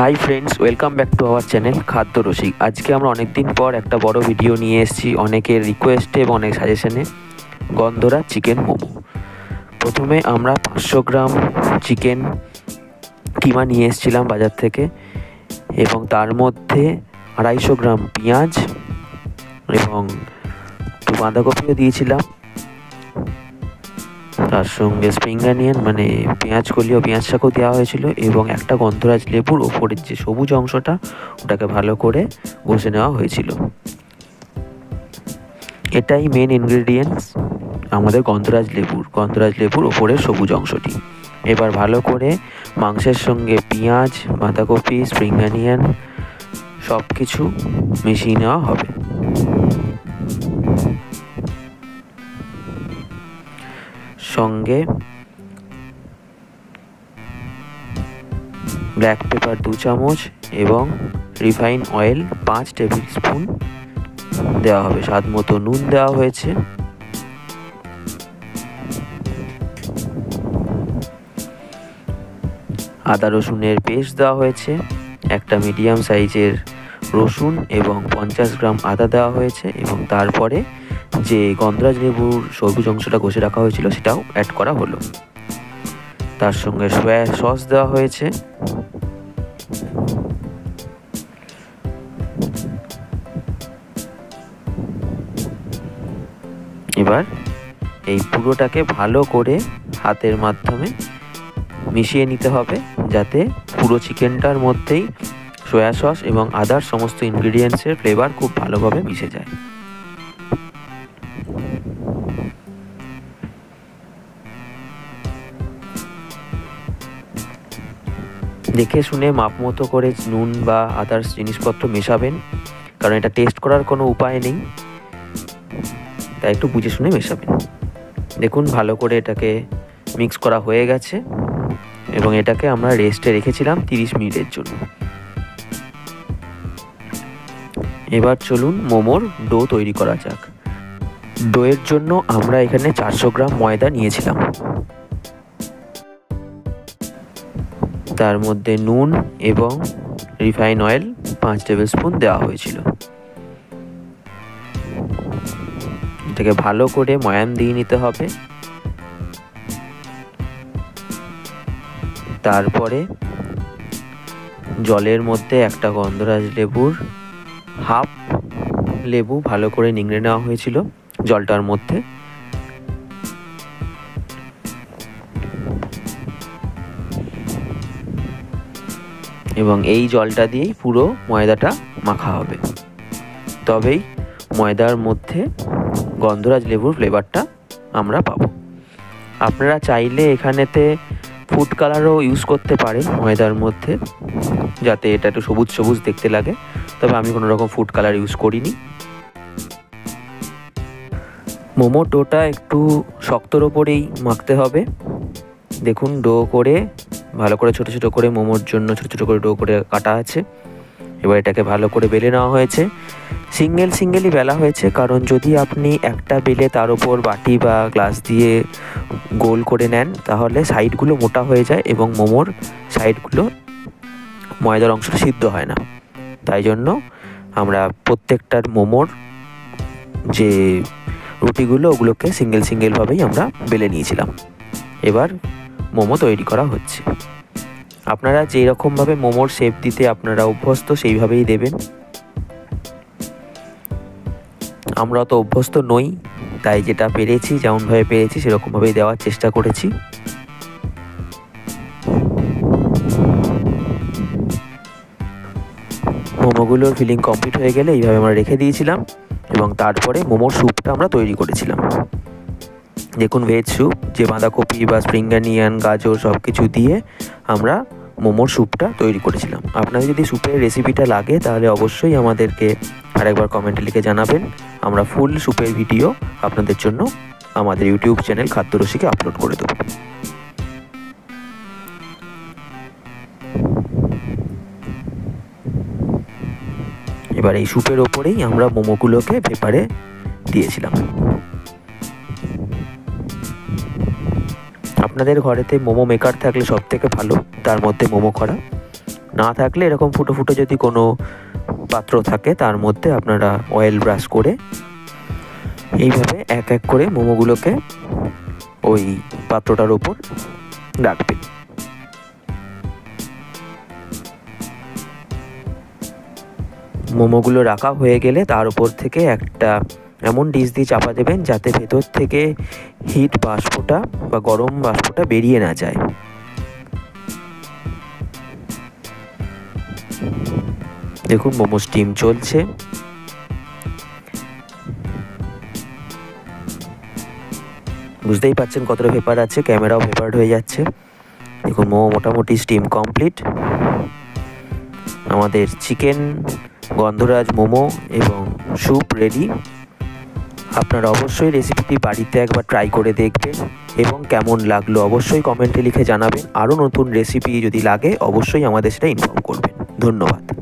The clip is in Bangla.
Hi friends, welcome back to our channel খাদ্য রসিক। আজকে আমরা অনেক দিন পর একটা বড় ভিডিও নিয়ে এসেছি, অনেকের রিকোয়েস্টে এবং অনেক সাজেশনে। গন্ধরা চিকেন মোমো। প্রথমে আমরা 500 গ্রাম চিকেন কিমা নিয়ে এসেছিলাম বাজার থেকে, এবং তার মধ্যে 250 গ্রাম পেঁয়াজ এবং একটু বাঁধাকপিও দিয়েছিলাম। তার সঙ্গে স্প্রিং অনিয়ন মানে পেঁয়াজ কলি ও পেঁয়াজ শাকও দেওয়া হয়েছিল, এবং একটা গন্ধরাজ লেবুর ওপরের যে সবুজ অংশটা ওটাকে ভালো করে ঘষে নেওয়া হয়েছিল। এটাই মেন ইনগ্রেডিয়েন্টস আমাদের গন্ধরাজ লেবুর ওপরের সবুজ অংশটি। এবার ভালো করে মাংসের সঙ্গে পেঁয়াজ, বাঁধাকপি, স্প্রিং অনিয়ন সব কিছু মিশিয়ে নেওয়া হবে। সঙ্গে ব্ল্যাক পেপার 2 চামচ এবং রিফাইন অয়েল 5 টেবিল স্পুন দেওয়া হবে। স্বাদ মতো নুন দেওয়া হয়েছে। আদা রসুনের পেস্ট দেওয়া হয়েছে। একটা মিডিয়াম সাইজের রসুন এবং 50 গ্রাম আদা দেওয়া হয়েছে, এবং তারপরে যে গন্ধরাজ লেবুর সবুজ অংশটা ঘষে রাখা হয়েছিল সেটাও অ্যাড করা হলো। তার সঙ্গে সয়া সস দেওয়া হয়েছে। এবার এই পুরোটাকে ভালো করে হাতের মাধ্যমে মিশিয়ে নিতে হবে, যাতে পুরো চিকেনটার মধ্যেই সয়া সস এবং আদার সমস্ত ইনগ্রিডিয়েন্টসের ফ্লেভার খুব ভালোভাবে মিশে যায়। দেখে শুনে মাপ মতো করে নুন বা আদার্স জিনিসপত্র মেশাবেন, কারণ এটা টেস্ট করার কোনো উপায় নেই, তাই একটু বুঝে শুনে মেশাবেন। দেখুন ভালো করে এটাকে মিক্স করা হয়ে গেছে, এবং এটাকে আমরা রেস্টে রেখেছিলাম 30 মিনিটের জন্য। এবার চলুন মোমোর ডো তৈরি করা যাক। ডোয়ের জন্য আমরা এখানে 400 গ্রাম ময়দা নিয়েছিলাম। তার মধ্যে নুন এবং রিফাইন অয়েল 5 টেবিল স্পুন দেওয়া হয়েছিল। এটাকে ভালো করে ময়ান দিয়ে নিতে হবে। তারপরে জলের মধ্যে একটা গন্ধরাজ লেবুর হাফ লেবু ভালো করে নিংড়ে নেওয়া হয়েছিল জলটার মধ্যে। এবং এই জলটা দিয়েই পুরো ময়দাটা মাখা হবে, তবেই ময়দার মধ্যে গন্ধরাজ লেবুর ফ্লেভারটা আমরা পাবো। আপনারা চাইলে এখানেতে ফুড কালারও ইউজ করতে পারেন ময়দার মধ্যে, যাতে এটা একটু সবুজ সবুজ দেখতে লাগে, তবে আমি কোনো রকম ফুড কালার ইউজ করিনি। মোমো ডোটা একটু শক্তর ওপরেই মাখতে হবে। দেখুন ডো করে ভালো করে ছোট ছোট করে মোমোর জন্য ছোট ছোট করে ডো করে কাটা আছে। এবার এটাকে ভালো করে বেলে নেওয়া হয়েছে। সিঙ্গেলই বেলা হয়েছে, কারণ যদি আপনি একটা বেলে তার উপর বাটি বা গ্লাস দিয়ে গোল করে নেন তাহলে সাইডগুলো মোটা হয়ে যায় এবং মোমোর সাইডগুলো ময়দার অংশটা সিদ্ধ হয় না। তাই জন্য আমরা প্রত্যেকটার মোমোর যে রুটিগুলো ওগুলোকে সিঙ্গেলভাবেই আমরা বেলে নিয়েছিলাম। এবার মোমো তৈরি করা হচ্ছে। আপনারা যেই রকমভাবে মোমোর শেপ দিতে আপনারা অভ্যস্ত সেইভাবেই দেবেন। আমরা তো অভ্যস্ত নই, তাই যেটা পেরেছি যেমনভাবে পেরেছি সেরকমভাবেই দেওয়ার চেষ্টা করেছি। মোমোগুলোর ফিলিং কমপ্লিট হয়ে গেলে এইভাবে আমরা রেখে দিয়েছিলাম, এবং তারপরে মোমোর স্যুপটা আমরা তৈরি করেছিলাম। দেখুন ভেজ স্যুপ, যে বাঁধাকপি বা স্প্রিং অনিয়ন, গাজর সব কিছু দিয়ে আমরা মোমোর স্যুপটা তৈরি করেছিলাম। আপনাদের যদি স্যুপের রেসিপিটা লাগে তাহলে অবশ্যই আমাদেরকে আরেকবার কমেন্টে লিখে জানাবেন। আমরা ফুল স্যুপের ভিডিও আপনাদের জন্য আমাদের ইউটিউব চ্যানেল খাদ্য রসিকে আপলোড করে দেবো। এবার এই স্যুপের ওপরেই আমরা মোমোগুলোকে পেপারে দিয়েছিলাম। আপনাদের ঘরেতে মোমো মেকার থাকলে সব থেকে ভালো, তার মধ্যে মোমো করা। না থাকলে এরকম ফুটো ফুটো যদি কোনো পাত্র থাকে তার মধ্যে আপনারা অয়েল ব্রাশ করে এইভাবে এক এক করে মোমোগুলোকে ওই পাত্রটার ওপর রাখবেন। মোমোগুলো রাখা হয়ে গেলে তার উপর থেকে একটা এমন ডিশ দিয়ে চাপা দেবেন যাতে ভেতর থেকে হিট বাষ্পটা বা গরম বাষ্পটা বেরিয়ে না যায়। দেখুন মোমো স্টিম চলছে। বুঝতেই পারছেন কতটা ভেপার আছে, ক্যামেরাও ভেপার্ড হয়ে যাচ্ছে। দেখুন মোমো মোটামুটি স্টিম কমপ্লিট। আমাদের চিকেন গন্ধরাজ মোমো এবং স্যুপ রেডি। আপনারা অবশ্যই রেসিপিটি বাড়িতে একবার ট্রাই করে দেখবেন এবং কেমন লাগলো অবশ্যই কমেন্টে লিখে জানাবেন। আরও নতুন রেসিপি যদি লাগে অবশ্যই আমাদের সেটা ইনফর্ম করবেন। ধন্যবাদ।